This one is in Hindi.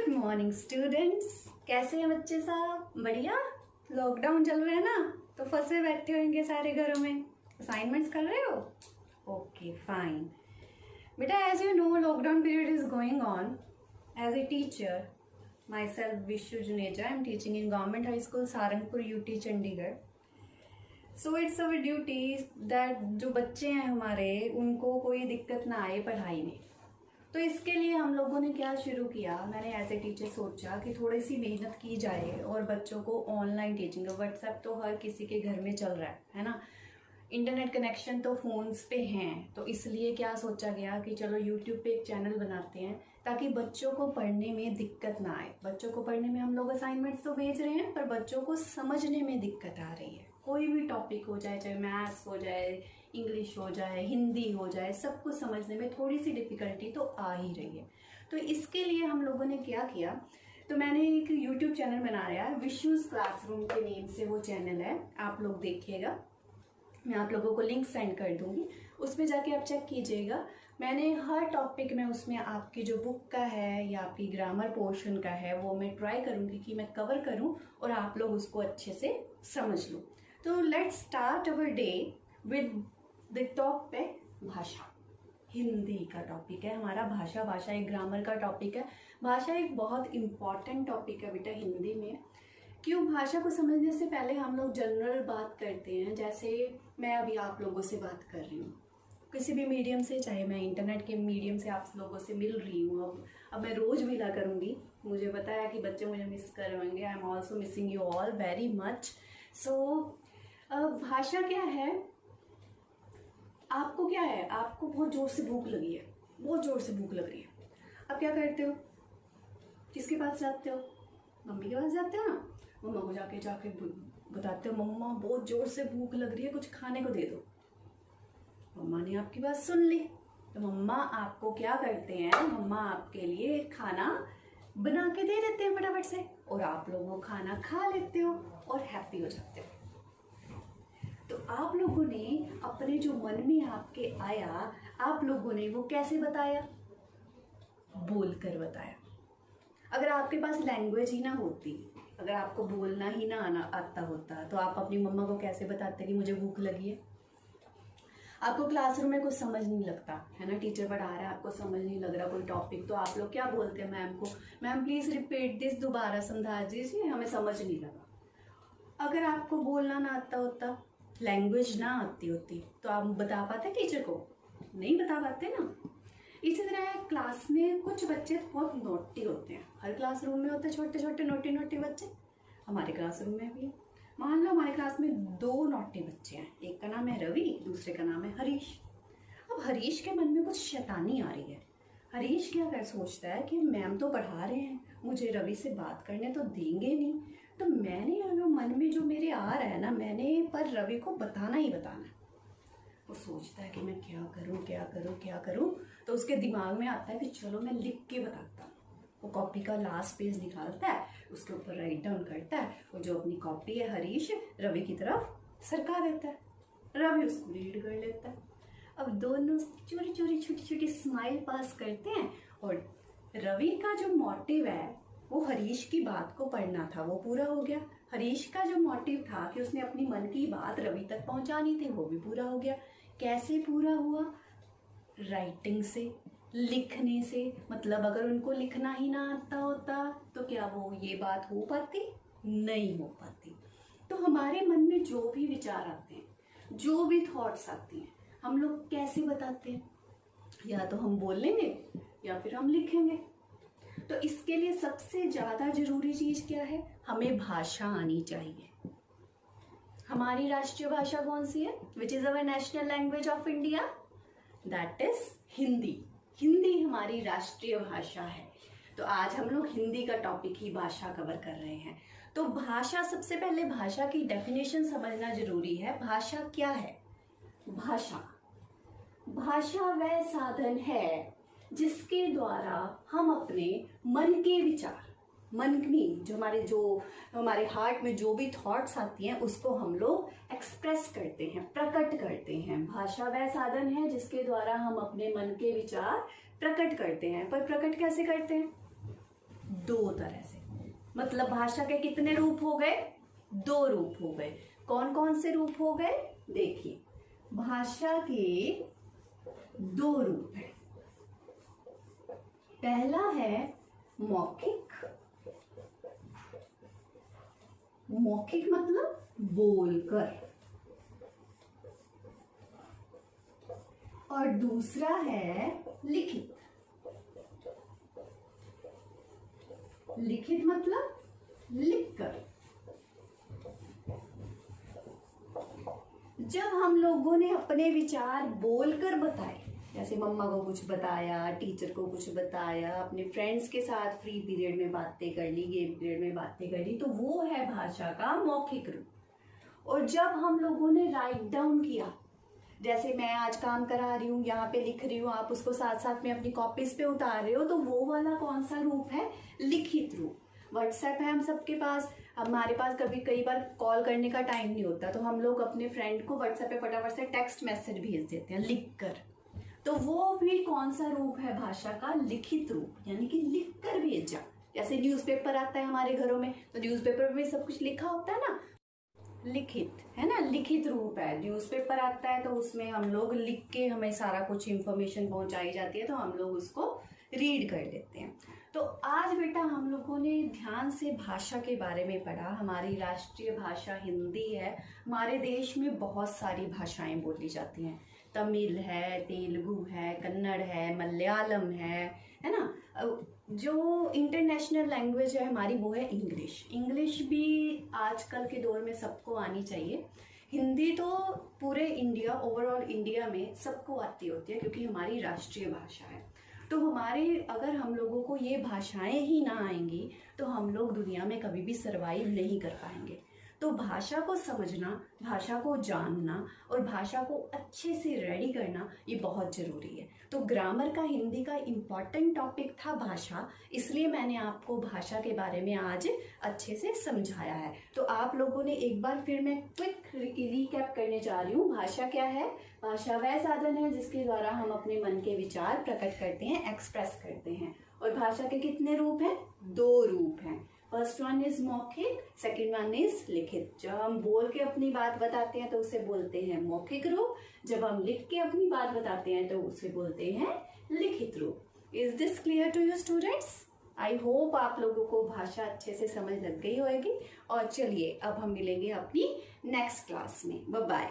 Good morning students. कैसे हैं बच्चे साहब? बढ़िया। लॉकडाउन चल रहा है ना, तो फंसे बैठे होंगे सारे घरों में। असाइनमेंट्स कर रहे हो? ओके फाइन बेटा। As you know lockdown period is going on. As a teacher myself Vishu Juneja, I am teaching in government high school Sarangpur UT Chandigarh. So it's our duty that जो बच्चे हैं हमारे उनको कोई दिक्कत ना आए पढ़ाई में। तो इसके लिए हम लोगों ने क्या शुरू किया, मैंने एज ए टीचर सोचा कि थोड़ी सी मेहनत की जाए और बच्चों को ऑनलाइन टीचिंग। व्हाट्सएप तो हर किसी के घर में चल रहा है ना, इंटरनेट कनेक्शन तो फ़ोन्स पे हैं। तो इसलिए क्या सोचा गया कि चलो यूट्यूब पे एक चैनल बनाते हैं ताकि बच्चों को पढ़ने में दिक्कत ना आए। बच्चों को पढ़ने में हम लोग असाइनमेंट्स तो भेज रहे हैं, पर बच्चों को समझने में दिक्कत आ रही है। कोई भी टॉपिक हो जाए, चाहे मैथ्स हो जाए, इंग्लिश हो जाए, हिंदी हो जाए, सब कुछ समझने में थोड़ी सी डिफ़िकल्टी तो आ ही रही है। तो इसके लिए हम लोगों ने क्या किया, तो मैंने एक यूट्यूब चैनल बनाया है, विशुज़ क्लासरूम के नेम से वो चैनल है। आप लोग देखिएगा, मैं आप लोगों को लिंक सेंड कर दूंगी, उसमें जाके आप चेक कीजिएगा। मैंने हर टॉपिक में उसमें आपकी जो बुक का है या आपकी ग्रामर पोर्शन का है वो मैं ट्राई करूंगी कि मैं कवर करूं और आप लोग उसको अच्छे से समझ लो। तो let's start our day with the topic भाषा। हिंदी का टॉपिक है हमारा। भाषा एक ग्रामर का टॉपिक है। भाषा एक बहुत इम्पॉर्टेंट टॉपिक है बेटा हिंदी में। क्यों? भाषा को समझने से पहले हम लोग जनरल बात करते हैं। जैसे मैं अभी आप लोगों से बात कर रही हूँ किसी भी मीडियम से, चाहे मैं इंटरनेट के मीडियम से आप लोगों से मिल रही हूँ। अब मैं रोज़ मिला करूँगी। मुझे पता है कि बच्चे मुझे मिस कर होंगे। I am also missing you all very much. So भाषा क्या है? आपको क्या है, आपको बहुत ज़ोर से भूख लगी है, बहुत ज़ोर से भूख लग रही है। अब क्या करते हो? किसके पास जाते हो? मम्मी के पास जाते हो ना। मम्मा को जाके बताते हो, मम्मा बहुत ज़ोर से भूख लग रही है, कुछ खाने को दे दो। मम्मा ने आपकी बात सुन ली, तो मम्मा आपको क्या करते हैं, मम्मा आपके लिए खाना बना के दे देते हैं फटाफट से, और आप लोग वो खाना खा लेते हो और हैप्पी हो जाते हो। तो आप लोगों ने अपने जो मन में आपके आया, आप लोगों ने वो कैसे बताया? बोलकर बताया। अगर आपके पास लैंग्वेज ही ना होती, अगर आपको बोलना ही ना आता होता, तो आप अपनी मम्मा को कैसे बताते कि मुझे भूख लगी है? आपको क्लासरूम में कुछ समझ नहीं लगता है ना, टीचर पढ़ा रहा है, आपको समझ नहीं लग रहा कोई टॉपिक, तो आप लोग क्या बोलते हैं मैम को, मैम प्लीज़ रिपीट दिस, दोबारा समझा दीजिए, हमें समझ नहीं लगा। अगर आपको बोलना ना आता होता, लैंग्वेज ना आती होती, तो आप बता पाते टीचर को? नहीं बता पाते ना। इसी तरह क्लास में कुछ बच्चे बहुत नोटी होते हैं। हर क्लासरूम में होते हैं छोटे छोटे नोटी बच्चे। हमारे क्लासरूम में भी मान लो हमारे क्लास में 2 नोटी बच्चे हैं। एक का नाम है रवि, दूसरे का नाम है हरीश। अब हरीश के मन में कुछ शैतानी आ रही है। हरीश क्या कर सोचता है कि मैम तो पढ़ा रहे हैं, मुझे रवि से बात करने तो देंगे नहीं, तो मैंने अगर मन में जो मेरे आ रहा है ना, मैंने पर रवि को बताना ही बताना है। वो सोचता है कि मैं क्या करूं। तो उसके दिमाग में आता है कि चलो मैं लिख के बताता हूँ। वो कॉपी का लास्ट पेज निकालता है, उसके ऊपर राइट डाउन करता है, वो जो अपनी कॉपी है हरीश रवि की तरफ सरका देता है। रवि उसको रीड कर लेता है। अब दोनों चोरी छोटी छोटी स्माइल पास करते हैं, और रवि का जो मोटिव है वो हरीश की बात को पढ़ना था, वो पूरा हो गया। हरीश का जो मोटिव था कि उसने अपनी मन की बात रवि तक पहुंचानी थी, वो भी पूरा हो गया। कैसे पूरा हुआ? राइटिंग से, लिखने से। मतलब अगर उनको लिखना ही ना आता होता तो क्या वो ये बात हो पाती? नहीं हो पाती। तो हमारे मन में जो भी विचार आते हैं, जो भी थॉट्स आती हैं, हम लोग कैसे बताते हैं? या तो हम बोल लेंगे या फिर हम लिखेंगे। तो इसके लिए सबसे ज़्यादा जरूरी चीज़ क्या है? हमें भाषा आनी चाहिए। हमारी राष्ट्रीय भाषा कौन सी है? Which is our national language of India? That is Hindi. Hindi हमारी राष्ट्रीय भाषा है। तो आज हम लोग हिंदी का टॉपिक ही भाषा कवर कर रहे हैं। तो भाषा, सबसे पहले भाषा की डेफिनेशन समझना जरूरी है। भाषा क्या है? भाषा वह साधन है जिसके द्वारा हम अपने मन के विचार, मन में जो हमारे हार्ट में जो भी थॉट्स आती हैं उसको हम लोग एक्सप्रेस करते हैं, प्रकट करते हैं। भाषा वह साधन है जिसके द्वारा हम अपने मन के विचार प्रकट करते हैं। पर प्रकट कैसे करते हैं? दो तरह से। मतलब भाषा के कितने रूप हो गए? दो रूप हो गए। कौन कौन से रूप हो गए? देखिए, भाषा के दो रूप हैं। पहला है मौखिक। मौखिक मतलब बोलकर, और दूसरा है लिखित। लिखित मतलब लिखकर। जब हम लोगों ने अपने विचार बोलकर बताए, जैसे मम्मा को कुछ बताया, टीचर को कुछ बताया, अपने फ्रेंड्स के साथ फ्री पीरियड में बातें कर ली, गेम पीरियड में बातें कर ली, तो वो है भाषा का मौखिक रूप। और जब हम लोगों ने राइट डाउन किया, जैसे मैं आज काम करा रही हूँ, यहाँ पे लिख रही हूँ, आप उसको साथ साथ में अपनी कॉपीज पे उतार रहे हो, तो वो वाला कौन सा रूप है? लिखित रूप। व्हाट्सएप है हम सबके पास, हमारे पास कभी कई बार कॉल करने का टाइम नहीं होता, तो हम लोग अपने फ्रेंड को व्हाट्सएप पे फटाफट से टेक्स्ट मैसेज भेज देते हैं लिखकर। तो वो भी कौन सा रूप है भाषा का? लिखित रूप, यानी कि लिखकर भेजा। जैसे न्यूज़पेपर आता है हमारे घरों में, तो न्यूज़पेपर में सब कुछ लिखा होता है ना, लिखित है ना, लिखित रूप है। न्यूज़पेपर आता है तो उसमें हम लोग लिख के, हमें सारा कुछ इंफॉर्मेशन पहुंचाई जाती है, तो हम लोग उसको रीड कर लेते हैं। तो आज बेटा हम लोगों ने ध्यान से भाषा के बारे में पढ़ा। हमारी राष्ट्रीय भाषा हिंदी है। हमारे देश में बहुत सारी भाषाएं बोली जाती हैं। तमिल है, तेलुगु है, कन्नड़ है, मलयालम है ना। जो इंटरनेशनल लैंग्वेज है हमारी वो है इंग्लिश। इंग्लिश भी आजकल के दौर में सबको आनी चाहिए। हिंदी तो पूरे इंडिया, ओवरऑल इंडिया में सबको आती होती है, क्योंकि हमारी राष्ट्रीय भाषा है। तो अगर हम लोगों को ये भाषाएं ही ना आएंगी तो हम लोग दुनिया में कभी भी सरवाइव नहीं कर पाएंगे। तो भाषा को समझना, भाषा को जानना और भाषा को अच्छे से रेडी करना ये बहुत ज़रूरी है। तो ग्रामर का हिंदी का इम्पॉर्टेंट टॉपिक था भाषा, इसलिए मैंने आपको भाषा के बारे में आज अच्छे से समझाया है। तो आप लोगों ने एक बार फिर मैं क्विक रिकैप करने जा रही हूँ। भाषा क्या है? भाषा वह साधन है जिसके द्वारा हम अपने मन के विचार प्रकट करते हैं, एक्सप्रेस करते हैं। और भाषा के कितने रूप हैं? दो रूप हैं। फर्स्ट वन इज मौखिक, सेकेंड वन इज लिखित। जब हम बोल के अपनी बात बताते हैं तो उसे बोलते हैं मौखिक रूप। जब हम लिख के अपनी बात बताते हैं तो उसे बोलते हैं लिखित रूप। Is this clear to you students? I hope आप लोगों को भाषा अच्छे से समझ लग गई होगी। और चलिए अब हम मिलेंगे अपनी नेक्स्ट क्लास में। Bye bye.